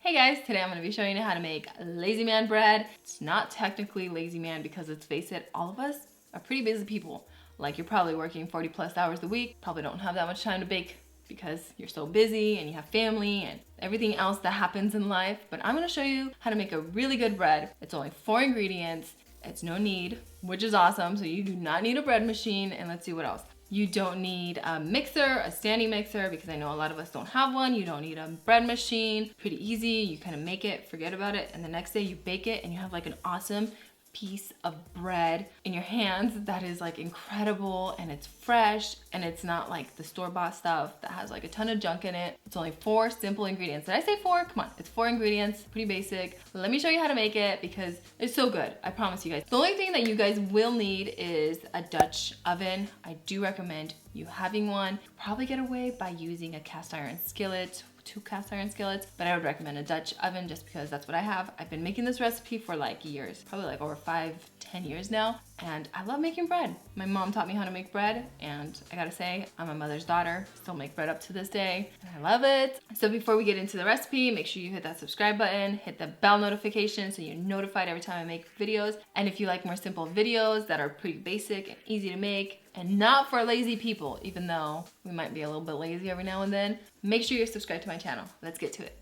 Hey guys, today I'm going to be showing you how to make lazy man bread. It's not technically lazy man because let's face it, all of us are pretty busy people. Like you're probably working 40 plus hours a week, probably don't have that much time to bake because you're so busy and you have family and everything else that happens in life. But I'm going to show you how to make a really good bread. It's only 4 ingredients. It's no knead, which is awesome. So you do not need a bread machine. And let's see what else. You don't need a mixer, a standing mixer, because I know a lot of us don't have one. You don't need a bread machine. Pretty easy. You kind of make it, forget about it, and the next day you bake it and you have like an awesome piece of bread in your hands that is like incredible and it's fresh and it's not like the store-bought stuff that has like a ton of junk in it. It's only 4 simple ingredients. Did I say 4? Come on, it's 4 ingredients, pretty basic. Let me show you how to make it because it's so good. I promise you guys. The only thing that you guys will need is a Dutch oven. I do recommend you having one. Probably get away by using a cast iron skillet, 2 cast iron skillets, but I would recommend a Dutch oven just because that's what I have. I've been making this recipe for like years, probably like over 5-10 years now, and I love making bread. My mom taught me how to make bread, and I gotta say, I'm a mother's daughter, still make bread up to this day, and I love it. So before we get into the recipe, make sure you hit that subscribe button, hit the bell notification so you're notified every time I make videos. And if you like more simple videos that are pretty basic and easy to make, and not for lazy people, even though we might be a little bit lazy every now and then, make sure you're subscribed to my channel. Let's get to it.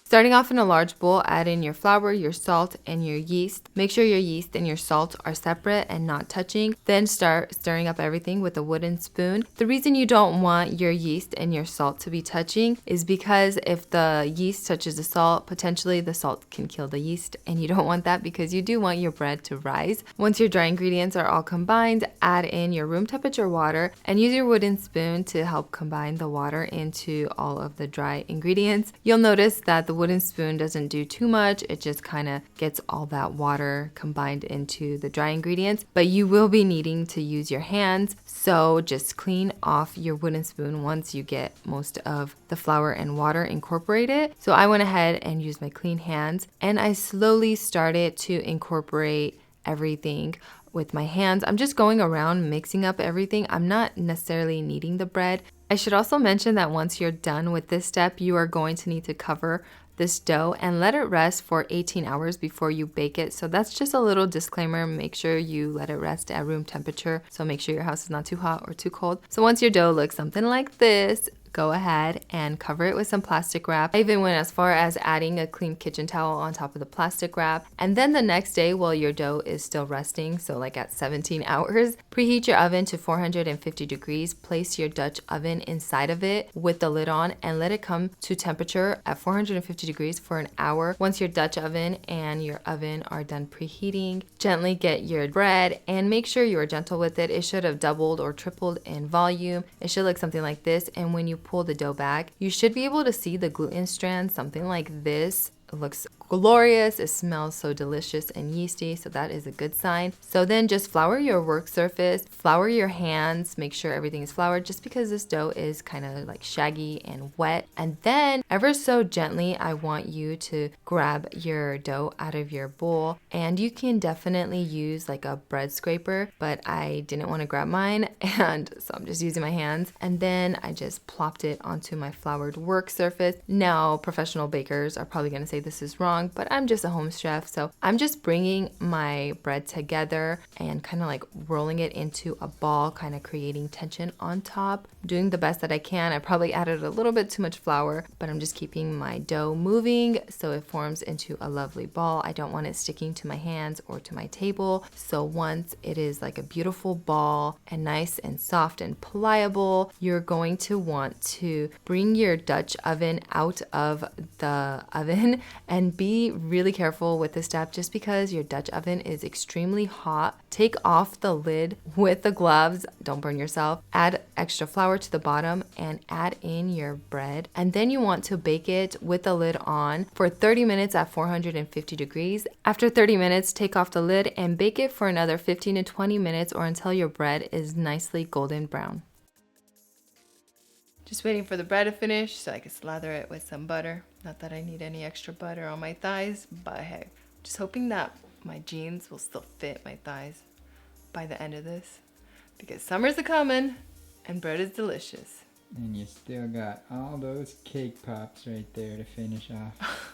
Starting off in a large bowl, add in your flour, your salt, and your yeast. Make sure your yeast and your salt are separate and not touching. Then start stirring up everything with a wooden spoon. The reason you don't want your yeast and your salt to be touching is because if the yeast touches the salt, potentially the salt can kill the yeast, and you don't want that because you do want your bread to rise. Once your dry ingredients are all combined, add in your room temperature water and use your wooden spoon to help combine the water into all of the dry ingredients. You'll notice that the wooden spoon doesn't do too much. It just kind of gets all that water combined into the dry ingredients, but you will be needing to use your hands. So just clean off your wooden spoon once you get most of the flour and water incorporated. So I went ahead and used my clean hands and I slowly started to incorporate everything with my hands. I'm just going around mixing up everything. I'm not necessarily kneading the bread. I should also mention that once you're done with this step, you are going to need to cover this dough and let it rest for 18 hours before you bake it. So that's just a little disclaimer. Make sure you let it rest at room temperature. So make sure your house is not too hot or too cold. So once your dough looks something like this, go ahead and cover it with some plastic wrap. I even went as far as adding a clean kitchen towel on top of the plastic wrap. And then the next day, while your dough is still resting, so like at 17 hours, preheat your oven to 450 degrees. Place your Dutch oven inside of it with the lid on and let it come to temperature at 450 degrees for an hour. Once your Dutch oven and your oven are done preheating, gently get your bread and make sure you are gentle with it. It should have doubled or tripled in volume. It should look something like this. And when you pull the dough back, you should be able to see the gluten strands, something like this. It looks glorious. It smells so delicious and yeasty, so that is a good sign. So then just flour your work surface, flour your hands, make sure everything is floured just because this dough is kind of like shaggy and wet. And then ever so gently, I want you to grab your dough out of your bowl, and you can definitely use like a bread scraper, but I didn't want to grab mine, and so I'm just using my hands. And then I just plopped it onto my floured work surface. Now, professional bakers are probably going to say this is wrong, but I'm just a home chef, so I'm just bringing my bread together and kind of like rolling it into a ball, kind of creating tension on top. Doing the best that I can. I probably added a little bit too much flour, but I'm just keeping my dough moving so it forms into a lovely ball. I don't want it sticking to my hands or to my table. So once it is like a beautiful ball and nice and soft and pliable, you're going to want to bring your Dutch oven out of the oven and be really careful with this step just because your Dutch oven is extremely hot. Take off the lid with the gloves, don't burn yourself. Add extra flour to the bottom and add in your bread. And then you want to bake it with the lid on for 30 minutes at 450 degrees. After 30 minutes, take off the lid and bake it for another 15 to 20 minutes or until your bread is nicely golden brown. Just waiting for the bread to finish so I can slather it with some butter. Not that I need any extra butter on my thighs, but hey, just hoping that my jeans will still fit my thighs by the end of this because summer's a-coming and bread is delicious. And you still got all those cake pops right there to finish off.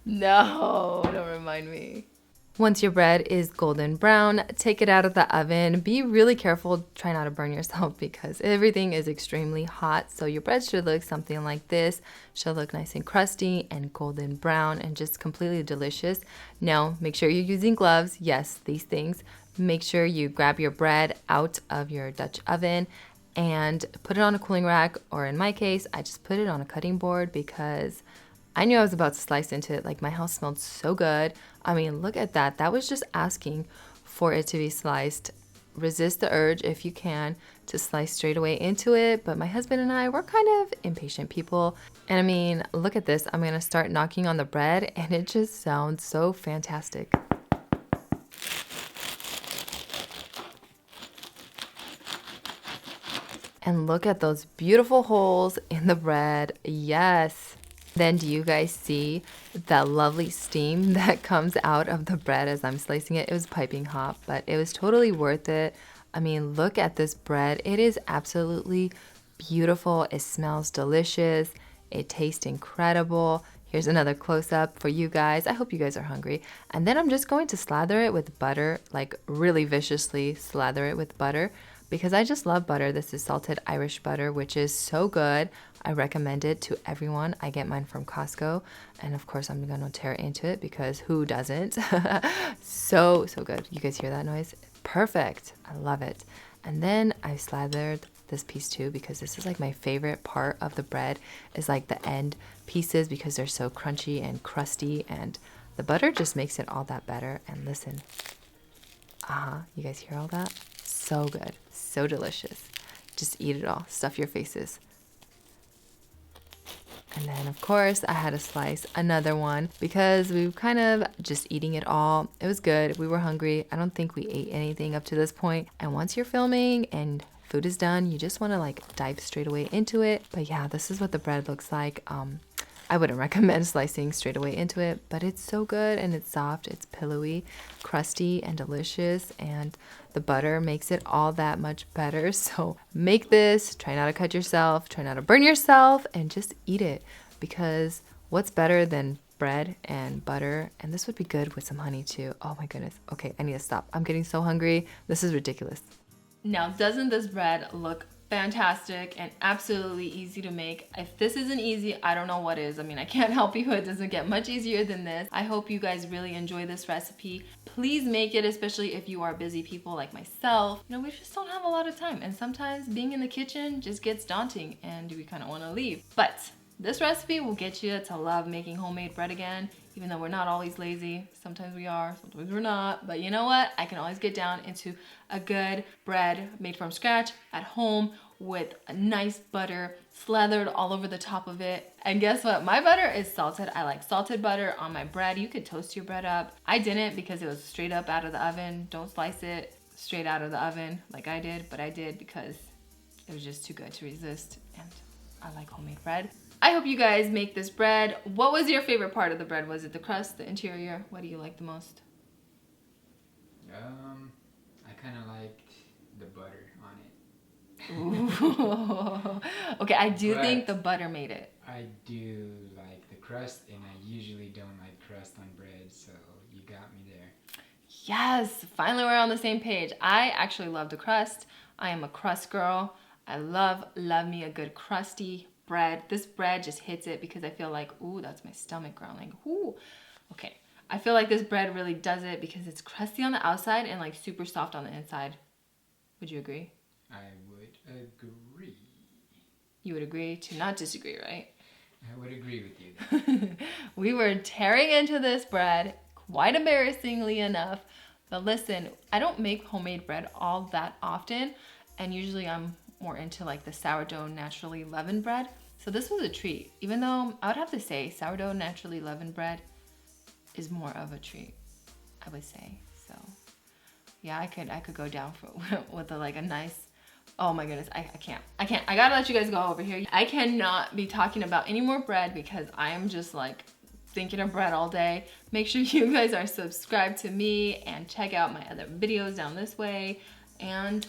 No, don't remind me. Once your bread is golden brown, take it out of the oven. Be really careful, try not to burn yourself because everything is extremely hot. So your bread should look something like this. Should look nice and crusty and golden brown and just completely delicious. Now, make sure you're using gloves. Yes, these things. Make sure you grab your bread out of your Dutch oven and put it on a cooling rack, or in my case, I just put it on a cutting board because I knew I was about to slice into it. Like, my house smelled so good. I mean, look at that. That was just asking for it to be sliced. Resist the urge if you can to slice straight away into it. But my husband and I, we're kind of impatient people. And I mean, look at this. I'm gonna start knocking on the bread and it just sounds so fantastic. And look at those beautiful holes in the bread. Yes. Then do you guys see that lovely steam that comes out of the bread as I'm slicing it? It was piping hot, but it was totally worth it. I mean, look at this bread. It is absolutely beautiful. It smells delicious. It tastes incredible. Here's another close-up for you guys. I hope you guys are hungry. And then I'm just going to slather it with butter, like really viciously slather it with butter, because I just love butter. This is salted Irish butter, which is so good. I recommend it to everyone. I get mine from Costco. And of course, I'm gonna tear into it because who doesn't? So good. You guys hear that noise? Perfect. I love it. And then I slathered this piece too because this is like my favorite part of the bread is like the end pieces because they're so crunchy and crusty, and the butter just makes it all that better. And listen, you guys hear all that? So good, so delicious. Just eat it all, stuff your faces. And then of course I had to slice another one because we were kind of just eating it all. It was good, we were hungry. I don't think we ate anything up to this point. And once you're filming and food is done, you just want to like dive straight away into it. But yeah, this is what the bread looks like. I wouldn't recommend slicing straight away into it, but it's so good and it's soft, it's pillowy, crusty, and delicious, and the butter makes it all that much better. So make this, try not to cut yourself, try not to burn yourself, and just eat it, because what's better than bread and butter? And this would be good with some honey too. Oh my goodness. Okay, I need to stop. I'm getting so hungry. This is ridiculous. Now, doesn't this bread look fantastic and absolutely easy to make? If this isn't easy, I don't know what is. I mean, I can't help you. It doesn't get much easier than this. I hope you guys really enjoy this recipe. Please make it, especially if you are busy people like myself. You know, we just don't have a lot of time, and sometimes being in the kitchen just gets daunting and we kind of want to leave. But this recipe will get you to love making homemade bread again, even though we're not always lazy. Sometimes we are, sometimes we're not. But you know what? I can always get down into a good bread made from scratch at home with a nice butter slathered all over the top of it. And guess what? My butter is salted. I like salted butter on my bread. You could toast your bread up. I didn't because it was straight up out of the oven. Don't slice it straight out of the oven like I did, but I did because it was just too good to resist. And I like homemade bread. I hope you guys make this bread. What was your favorite part of the bread? Was it the crust, the interior? What do you like the most? I kind of liked the butter on Ooh. Okay, I do But think the butter made it. I do like the crust, and I usually don't like crust on bread, so you got me there. Yes, finally we're on the same page. I actually love the crust. I am a crust girl. I love me a good crusty bread. This bread just hits it because I feel like, ooh, that's my stomach growling. Ooh. Okay, I feel like this bread really does it because it's crusty on the outside and like super soft on the inside. Would you agree? I would agree. You would agree to not disagree, right? I would agree with you there. We were tearing into this bread, quite embarrassingly enough. But listen, I don't make homemade bread all that often, and usually I'm more into like the sourdough naturally leavened bread. So this was a treat, even though I would have to say sourdough naturally leavened bread is more of a treat, I would say. So yeah, I could go down for with a nice. Oh my goodness, I can't. I gotta let you guys go over here. I cannot be talking about any more bread because I am just like thinking of bread all day. Make sure you guys are subscribed to me and check out my other videos down this way. And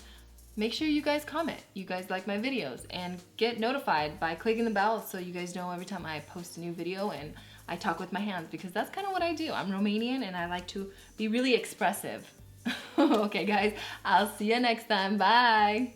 make sure you guys comment. You guys like my videos, and get notified by clicking the bell so you guys know every time I post a new video and I talk with my hands, because that's kind of what I do. I'm Romanian and I like to be really expressive. Okay guys, I'll see you next time. Bye.